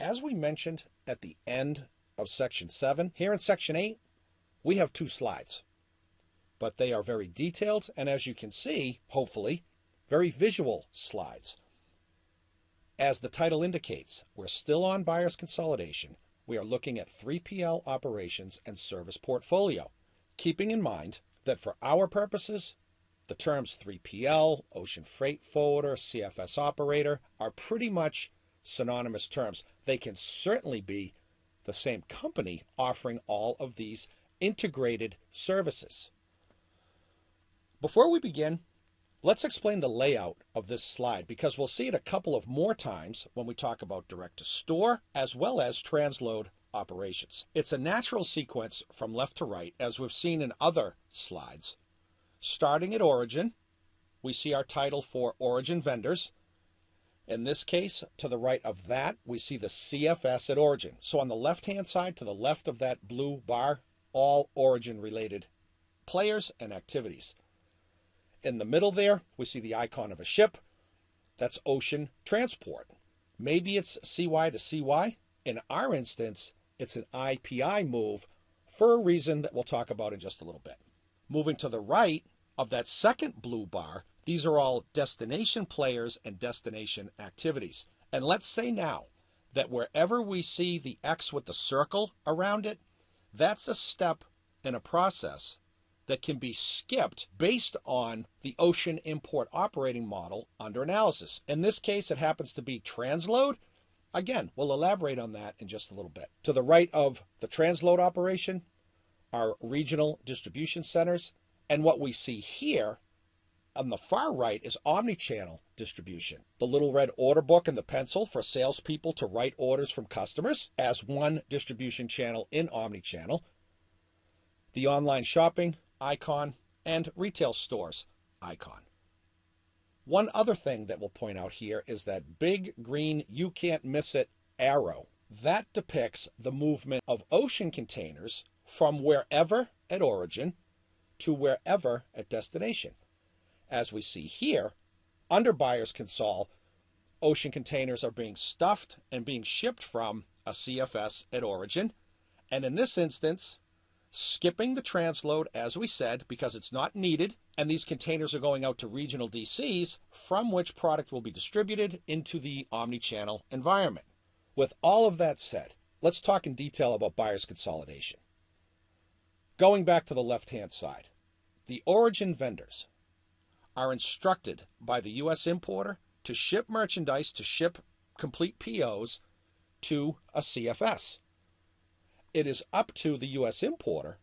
As we mentioned at the end of Section 7, here in Section 8, we have 2 slides. But they are very detailed, and as you can see, hopefully, very visual slides. As the title indicates, we're still on buyer's consolidation. We are looking at 3PL operations and service portfolio, keeping in mind that for our purposes, the terms 3PL, ocean freight forwarder, CFS operator are pretty much synonymous terms. They can certainly be the same company offering all of these integrated services. Before we begin, let's explain the layout of this slide because we'll see it a couple of more times when we talk about direct-to-store as well as transload operations. It's a natural sequence from left to right as we've seen in other slides. Starting at origin, we see our title for origin vendors. In this case, to the right of that, we see the CFS at origin. So on the left-hand side, to the left of that blue bar, all origin-related players and activities. In the middle there, we see the icon of a ship. That's ocean transport. Maybe it's CY to CY. In our instance, it's an IPI move for a reason that we'll talk about in just a little bit. Moving to the right of that second blue bar, these are all destination players and destination activities. And let's say now that wherever we see the X with the circle around it, that's a step in a process that can be skipped based on the ocean import operating model under analysis. In this case, it happens to be transload. Again, we'll elaborate on that in just a little bit. To the right of the transload operation are regional distribution centers. And what we see here on the far right is omni-channel distribution. The little red order book and the pencil for salespeople to write orders from customers as one distribution channel in omni-channel. The online shopping icon and retail stores icon. One other thing that we'll point out here is that big green you can't miss it arrow. That depicts the movement of ocean containers from wherever at origin to wherever at destination. As we see here, under buyer's console, ocean containers are being stuffed and being shipped from a CFS at origin. And in this instance, skipping the transload, as we said, because it's not needed, and these containers are going out to regional DCs from which product will be distributed into the omni-channel environment. With all of that said, let's talk in detail about buyer's consolidation. Going back to the left-hand side, the origin vendors are instructed by the U.S. importer to ship merchandise, to ship complete POs to a CFS. It is up to the U.S. importer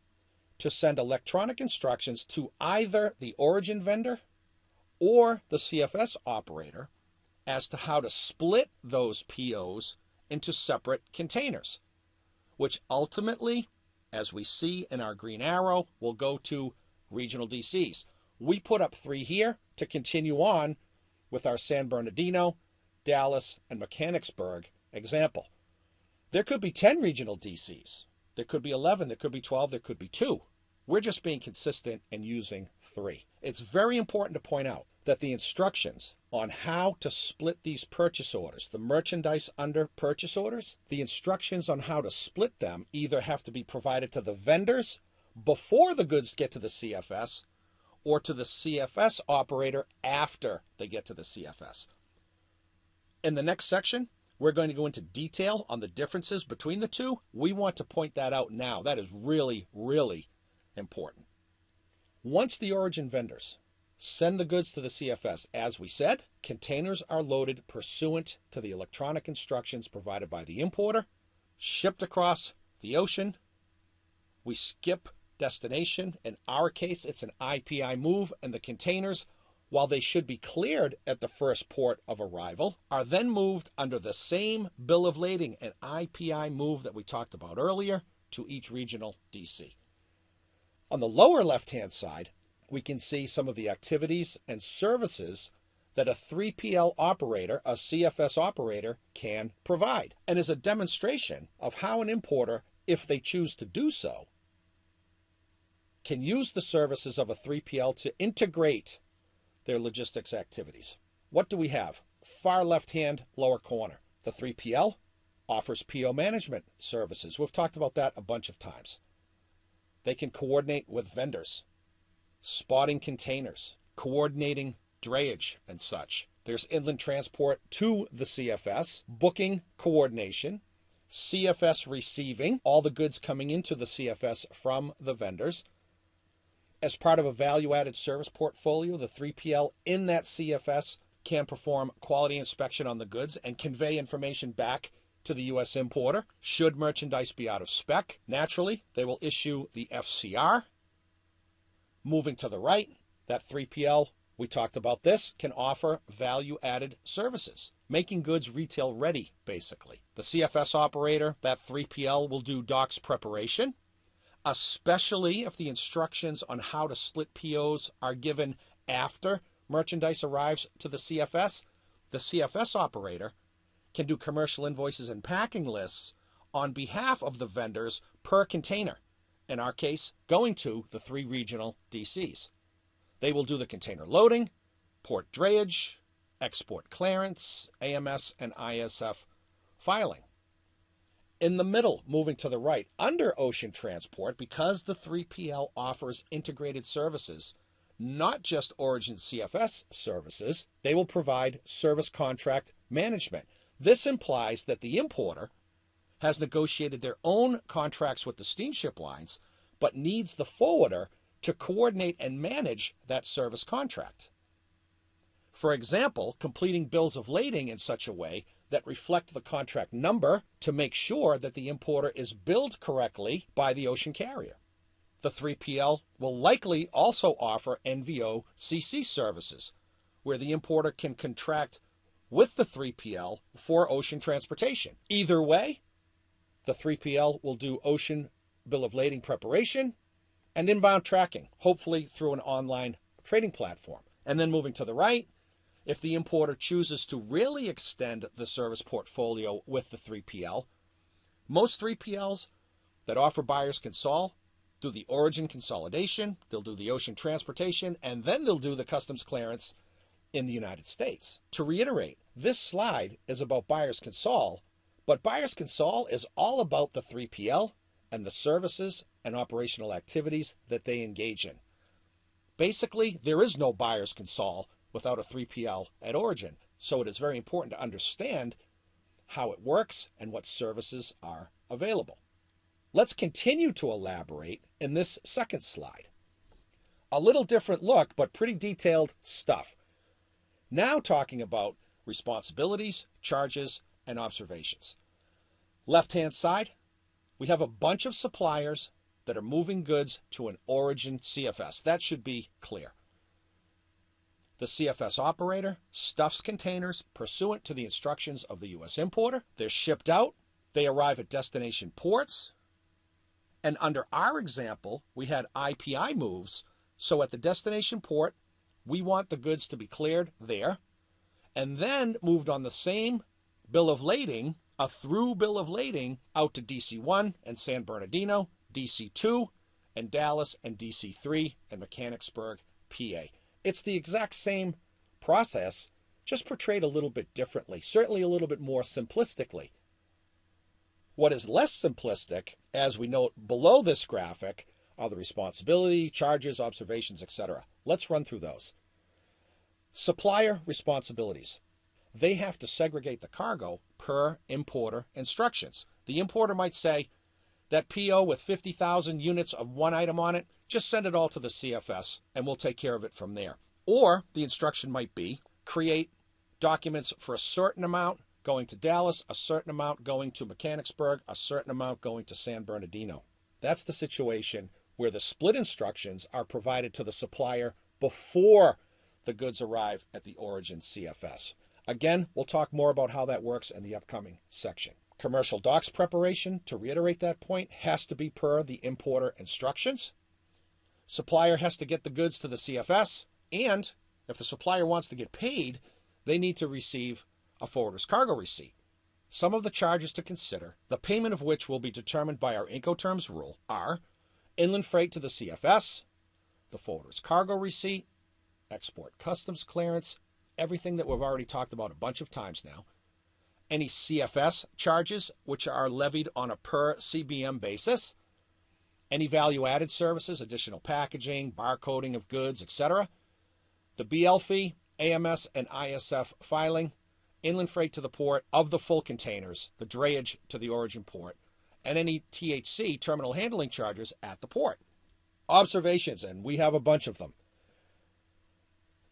to send electronic instructions to either the origin vendor or the CFS operator as to how to split those POs into separate containers, which ultimately, as we see in our green arrow, will go to regional DCs. We put up 3 here to continue on with our San Bernardino, Dallas, and Mechanicsburg example. There could be 10 regional DCs. There could be 11. There could be 12. There could be 2. We're just being consistent and using 3. It's very important to point out that the instructions on how to split these purchase orders, the merchandise under purchase orders, the instructions on how to split them either have to be provided to the vendors before the goods get to the CFS or to the CFS operator after they get to the CFS. In the next section, we're going to go into detail on the differences between the two. We want to point that out now. That is really, really important. Once the origin vendors send the goods to the CFS, as we said, containers are loaded pursuant to the electronic instructions provided by the importer, shipped across the ocean. We skip destination. In our case, it's an IPI move, and the containers, while they should be cleared at the first port of arrival, are then moved under the same bill of lading, an IPI move that we talked about earlier, to each regional DC. On the lower left-hand side, we can see some of the activities and services that a 3PL operator, a CFS operator, can provide, and is a demonstration of how an importer, if they choose to do so, can use the services of a 3PL to integrate their logistics activities. What do we have? Far left-hand lower corner, the 3PL offers PO management services. We've talked about that a bunch of times. They can coordinate with vendors, spotting containers, coordinating drayage and such. There's inland transport to the CFS, booking coordination, CFS receiving all the goods coming into the CFS from the vendors. As part of a value-added service portfolio, the 3PL in that CFS can perform quality inspection on the goods and convey information back to the U.S. importer. Should merchandise be out of spec, naturally, they will issue the FCR. Moving to the right, that 3PL, we talked about this, can offer value-added services, making goods retail ready, basically. The CFS operator, that 3PL, will do docks preparation, especially if the instructions on how to split POs are given after merchandise arrives to the CFS. The CFS operator can do commercial invoices and packing lists on behalf of the vendors per container, in our case, going to the 3 regional DCs. They will do the container loading, port drayage, export clearance, AMS and ISF filing. In the middle, moving to the right, under ocean transport, because the 3PL offers integrated services, not just Origin CFS services, they will provide service contract management. This implies that the importer has negotiated their own contracts with the steamship lines, but needs the forwarder to coordinate and manage that service contract. For example, completing bills of lading in such a way that reflect the contract number to make sure that the importer is billed correctly by the ocean carrier. The 3PL will likely also offer NVO CC services, where the importer can contract with the 3PL for ocean transportation. Either way, the 3PL will do ocean bill of lading preparation and inbound tracking, hopefully through an online trading platform. And then moving to the right, if the importer chooses to really extend the service portfolio with the 3PL, most 3PLs that offer buyer's consol do the origin consolidation, they'll do the ocean transportation, and then they'll do the customs clearance in the United States. To reiterate, this slide is about buyer's consol, but buyer's consol is all about the 3PL and the services and operational activities that they engage in. Basically, there is no buyer's consol without a 3PL at origin, so it is very important to understand how it works and what services are available. Let's continue to elaborate in this second slide. A little different look, but pretty detailed stuff. Now talking about responsibilities, charges, and observations. Left-hand side, we have a bunch of suppliers that are moving goods to an origin CFS. That should be clear. The CFS operator stuffs containers pursuant to the instructions of the U.S. importer. They're shipped out. They arrive at destination ports. And under our example, we had IPI moves. So at the destination port, we want the goods to be cleared there and then moved on the same bill of lading, a through bill of lading, out to DC1 and San Bernardino, DC2 and Dallas, and DC3 and Mechanicsburg, PA. It's the exact same process, just portrayed a little bit differently, certainly a little bit more simplistically. What is less simplistic, as we note below this graphic, are the responsibility, charges, observations, etc. Let's run through those. Supplier responsibilities. They have to segregate the cargo per importer instructions. The importer might say, that PO with 50,000 units of one item on it, just send it all to the CFS and we'll take care of it from there. Or the instruction might be, create documents for a certain amount going to Dallas, a certain amount going to Mechanicsburg, a certain amount going to San Bernardino. That's the situation where the split instructions are provided to the supplier before the goods arrive at the origin CFS. Again, we'll talk more about how that works in the upcoming section. Commercial docks preparation, to reiterate that point, has to be per the importer instructions. Supplier has to get the goods to the CFS, and if the supplier wants to get paid, they need to receive a forwarder's cargo receipt. Some of the charges to consider, the payment of which will be determined by our Incoterms rule, are inland freight to the CFS, the forwarder's cargo receipt, export customs clearance, everything that we've already talked about a bunch of times now, any CFS charges, which are levied on a per CBM basis, any value-added services, additional packaging, barcoding of goods, etc., the BL fee, AMS and ISF filing, inland freight to the port of the full containers, the drayage to the origin port, and any THC, terminal handling charges, at the port. Observations, and we have a bunch of them.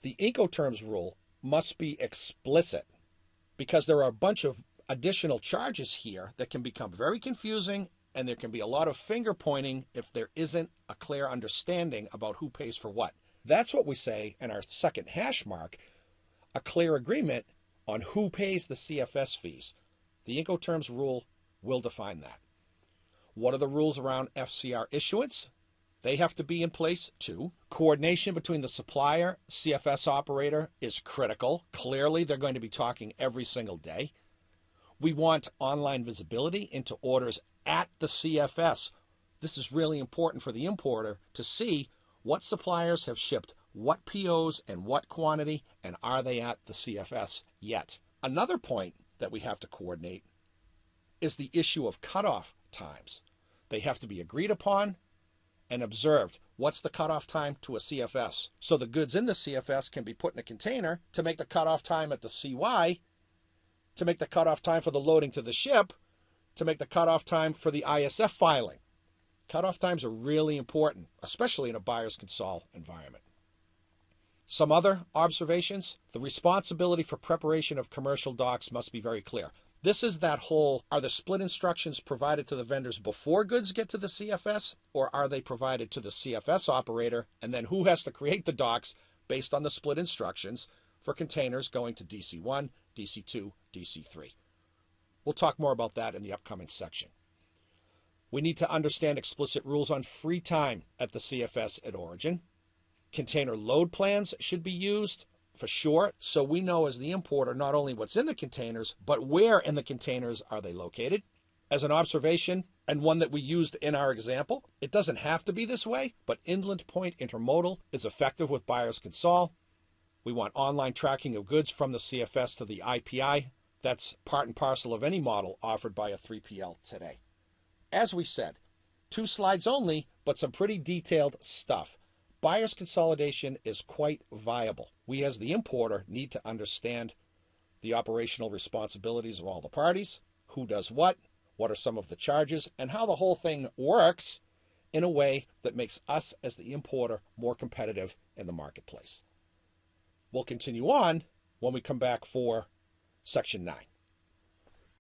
The Incoterms rule must be explicit because there are a bunch of additional charges here that can become very confusing, and there can be a lot of finger pointing if there isn't a clear understanding about who pays for what. That's what we say in our second hash mark, a clear agreement on who pays the CFS fees. The Incoterms rule will define that. What are the rules around FCR issuance? They have to be in place too. Coordination between the supplier, CFS operator is critical. Clearly, they're going to be talking every single day. We want online visibility into orders at the CFS. This is really important for the importer to see what suppliers have shipped what POs and what quantity, and are they at the CFS yet? Another point that we have to coordinate is the issue of cutoff times. They have to be agreed upon and observed. What's the cutoff time to a CFS? So the goods in the CFS can be put in a container to make the cutoff time at the CY, to make the cutoff time for the loading to the ship, to make the cutoff time for the ISF filing. Cutoff times are really important, especially in a buyer's consol environment. Some other observations. The responsibility for preparation of commercial docs must be very clear. This is that whole, are the split instructions provided to the vendors before goods get to the CFS, or are they provided to the CFS operator, and then who has to create the docs based on the split instructions for containers going to DC1, DC2, DC3. We'll talk more about that in the upcoming section. We need to understand explicit rules on free time at the CFS at origin. Container load plans should be used for sure, so we know as the importer not only what's in the containers, but where in the containers are they located. As an observation, and one that we used in our example, it doesn't have to be this way, but inland point intermodal is effective with buyer's consol. We want online tracking of goods from the CFS to the IPI. That's part and parcel of any model offered by a 3PL today. As we said, 2 slides only, but some pretty detailed stuff. Buyer's consolidation is quite viable. We as the importer need to understand the operational responsibilities of all the parties, who does what are some of the charges, and how the whole thing works in a way that makes us as the importer more competitive in the marketplace. We'll continue on when we come back for Section 9.